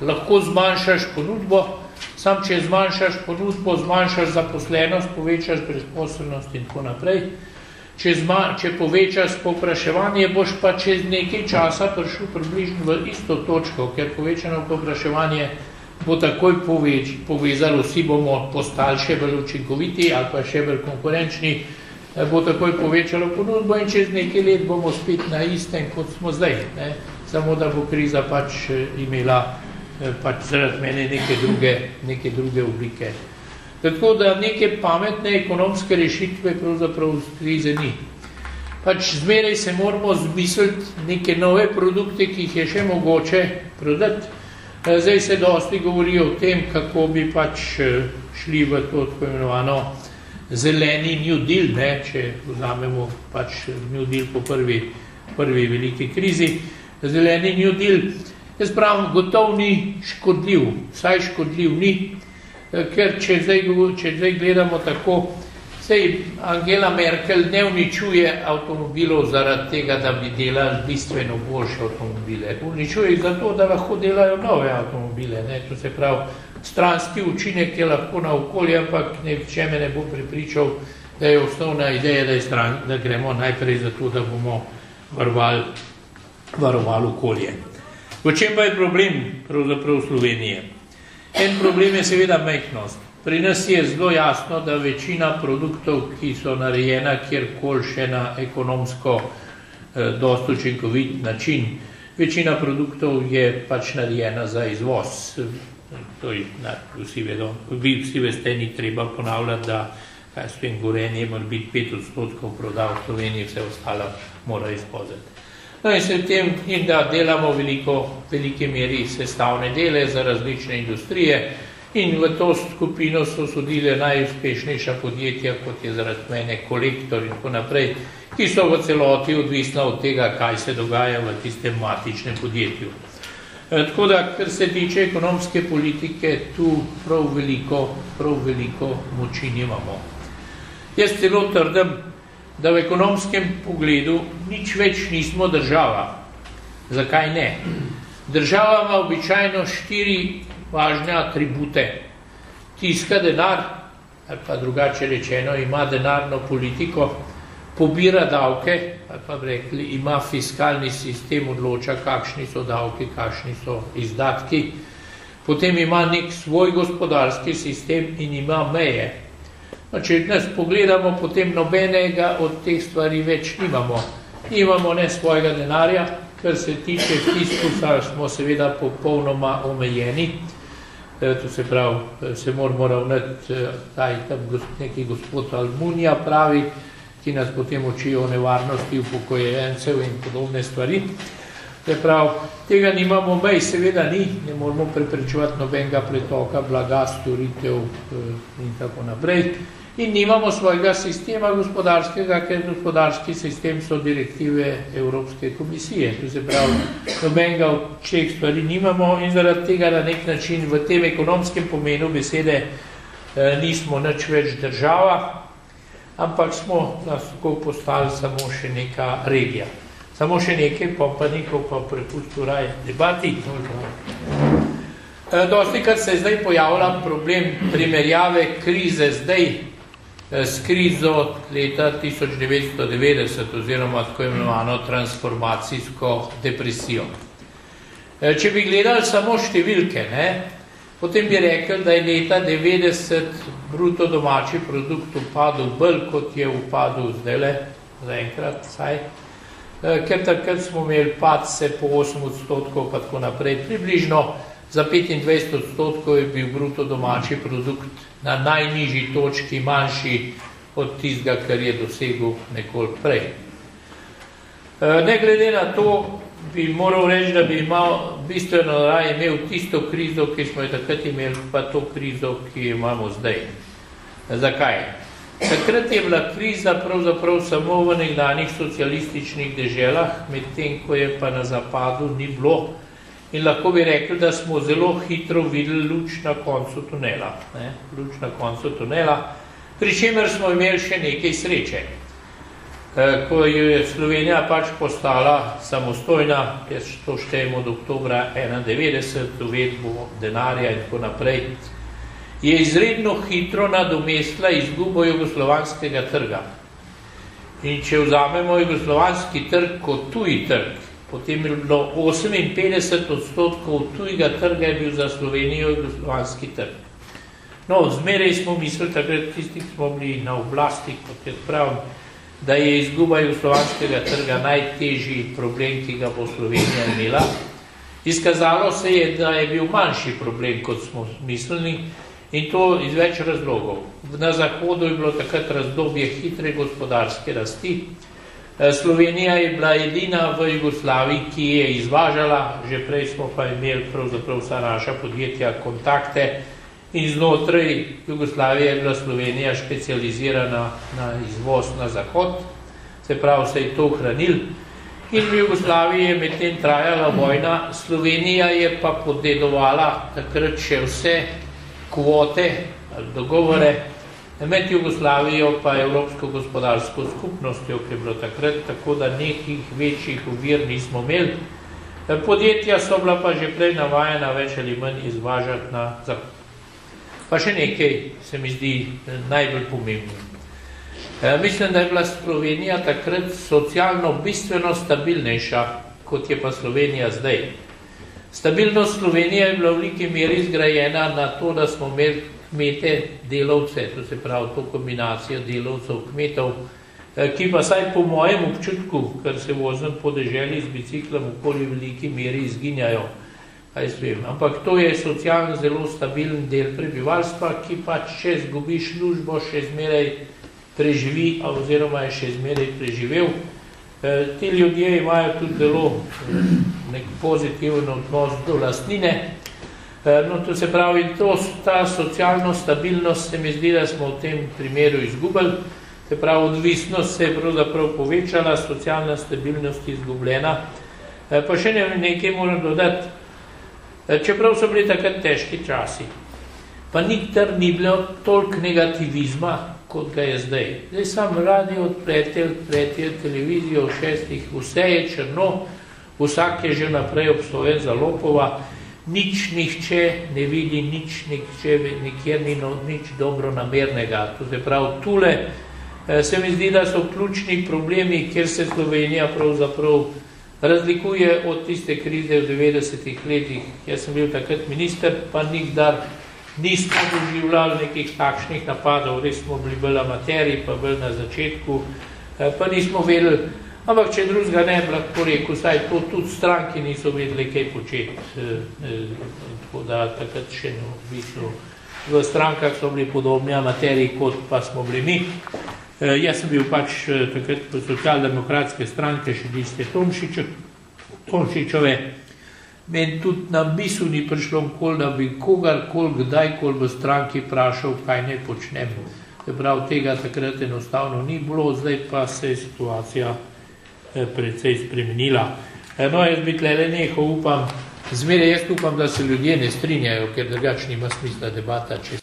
lahko zmanjšaš ponudbo, sam če zmanjšaš ponudbo, zmanjšaš zaposlenost, povečaš brezposelnost in tako naprej. Če povečaš povpraševanje, boš pa čez nekaj časa prišel približno v isto točko, ker povečano povpraševanje bo takoj povezalo, vsi bomo postali še bolj učinkoviti ali pa še bolj konkurenčni, bo takoj povečalo ponudbo in čez nekaj let bomo spet na istem, kot smo zdaj. Samo da bo kriza pač imela zaradi mene neke druge oblike. Tako da neke pametne ekonomske rešitve pravzaprav krize ni. Pač zmeraj se moramo zmisliti neke nove produkte, ki jih je še mogoče prodati. Zdaj se dosti govori o tem, kako bi pač šli v to tako imenovano zeleni New Deal, če vzamemo pač New Deal po prvi veliki krizi. Zeleni New Deal, jaz pravim, gotov ni škodljiv, vsaj škodljiv ni, ker če zdaj gledamo tako, Angela Merkel ne uničuje avtomobilov zaradi tega, da bi delali bistveno boljše avtomobile. Uničuje jih zato, da lahko delajo nove avtomobile. To se pravi, stranski učinek je lahko na okolje, ampak nihče me ne bo prepričal, da je osnovna ideja, da gremo najprej zato, da bomo varovali okolje. V čem pa je problem pravzaprav Slovenije? En problem je seveda majhnost. Pri nas je zelo jasno, da večina produktov, ki so narejena kjerkoli še na ekonomsko dosti učinkovit način, večina produktov je pač narejena za izvoz. Vsi veste, ni treba ponavljati, da s tem Gorenje mora biti 5% prodal v Sloveniji, vse ostalo mora izvoziti. No in se v tem, da delamo velike meri sestavne dele za različne industrije, in v to skupino so sodile najuspešnejša podjetja, kot je zaradi mene Kolektor in tako naprej, ki so v celoti odvisna od tega, kaj se dogaja v tistem matičnem podjetju. Tako da, kar se tiče ekonomske politike, tu prav veliko moči nimamo. Jaz celo trdim, da v ekonomskem pogledu nič več nismo država. Zakaj ne? Država ima običajno 4 važne atribute. Tiska denar, ali pa drugače rečeno, ima denarno politiko, pobira davke, ali pa bi rekli, ima fiskalni sistem, odloča, kakšni so davki, kakšni so izdatki, potem ima nek svoj gospodarski sistem in ima meje. Če nas pogledamo, potem nobenega od teh stvari več nimamo. Nimamo ne svojega denarja, kar se tiče fiskusa, smo seveda popolnoma omejeni. To se pravi, se moramo ravnati, tam neki gospod Almunija pravi, ki nas potem učijo o nevarnosti upokojencev in podobne stvari. Se pravi, tega nimamo mej, seveda ni, ne moramo preprečevati nobenega pretoka blaga, storitev in tako naprej. In nimamo svojega sistema gospodarskega, ker gospodarski sistem so direktive Evropske komisije. To se pravi, nobenega od teh stvari nimamo in zaradi tega na nek način v tem ekonomskem pomenu besede nismo nič več država, ampak smo lahko postali samo še neka regija. Samo še nekaj, pa nekaj pa prepustil raje debati. Dostikrat se je zdaj pojavlja problem primerjave krize zdaj s krizo leta 1990 oziroma tako imenovano transformacijsko depresijo. Če bi gledali samo številke, potem bi rekli, da je leta 90 bruto domači produkt upadel bolj, kot je upadel zdajle, zaenkrat vsaj, ker takrat smo imeli padce po 8% pa tako naprej, približno za 25% je bil bruto domači produkt na najnižji točki manjši od tistega, kar je dosegel nekoliko prej. Ne glede na to, bi moral reči, da bi bistveno raje imel tisto krizo, ki smo jo takrat imeli, pa to krizo, ki jo imamo zdaj. Zakaj? Takrat je bila kriza pravzaprav samo v nekdanjih socialističnih deželah, medtem ko je pa na zapadu ni bilo. In lahko bi rekli, da smo zelo hitro videli luč na koncu tunela. Luč na koncu tunela, pri čemer smo imeli še nekaj sreče. ko je Slovenija pač postala samostojna, jaz to štejem od oktobra 1991, uvedbo denarja in tako naprej, je izredno hitro nadomestila izgubo jugoslovanskega trga. In če vzamemo jugoslovanski trg kot tuji trg, potem je bilo 58% tujega trga je bil za Slovenijo jugoslovanski trg. No, zmeraj smo mislili, takrat tisti, ki smo bili na oblasti, kot jaz pravim, da je izguba jugoslovanskega trga najtežji problem, ki ga bo Slovenija imela. Izkazalo se je, da je bil manjši problem, kot smo mislili, in to iz več razlogov. Na Zahodu je bilo takrat razdobje hitre gospodarske rasti. Slovenija je bila edina v Jugoslaviji, ki je izvažala, že prej smo pa imeli pravzaprav vsa naša podjetja kontakte in znotraj Jugoslavije je bila Slovenija specializirana na izvoz na Zahod, se pravi, se je to ohranil. In v Jugoslaviji je medtem trajala vojna, Slovenija je pa podedovala takrat še vse kvote ali dogovore med Jugoslavijo pa Evropsko gospodarsko skupnostjo, ki je bilo takrat, tako da nekih večjih ovir nismo imeli. Podjetja so bila pa že prej navajena več ali manj izvažati na Zahod. Pa še nekaj se mi zdi najbolj pomembno. Mislim, da je bila Slovenija takrat socialno bistveno stabilnejša, kot je pa Slovenija zdaj. Stabilnost Slovenije je bila v veliki meri zgrajena na to, da smo imeli kmete, delavce, to se pravi to kombinacijo delavcev, kmetov, ki pa saj po mojem občutku, ker se vozim po deželi z biciklom, okoli v veliki meri izginjajo. Ampak to je socialno zelo stabilen del prebivalstva, ki pa če zgubi službo, še zmeraj preživi, oziroma je še zmeraj preživel. Ti ljudje imajo tudi zelo nek pozitiven odnos do lastnine. No, to se pravi, ta socialno stabilnost se mi zdi, da smo v tem primeru izgubili. Se pravi, odvisnost se je pravzaprav povečala, socialna stabilnost izgubljena. Pa še nekaj moram dodati. Čeprav so bili takrat težki časi, pa nikdar ni bilo toliko negativizma, kot ga je zdaj. Zdaj sam radio odprete televizijo v 6, vse je črno, vsak je že naprej obsojen za lopova, nihče ne vidi, nikjer ni nič dobronamernega. To se pravi, tule se mi zdi, da so ključni problemi, kjer se Slovenija pravzaprav razlikuje od tiste krize v 90-ih letih. Jaz sem bil takrat minister, pa nikdar nismo doživljali nekih takšnih napadov, res smo bili bolj amateri, pa bolj na začetku, pa nismo vedeli, ampak če drugega ne bi lahko rekel, saj to tudi stranki niso vedeli, kaj početi. Tako da takrat še v strankah so bili podobni amateri, kot pa smo bili mi. Jaz sem bil pač takrat v socialdemokratske stranke še liste Tomšičove. Meni tudi na misel ni prišlo nikoli, da bi kogarkoli, kdajkoli v stranki vprašal, kaj naj počnem. Se pravi, tega takrat enostavno ni bilo, zdaj pa se je situacija precej spremenila. No, jaz bi tlele nehal, zmeraj jaz upam, da se ljudje ne strinjajo, ker drugače nima smisla debata, če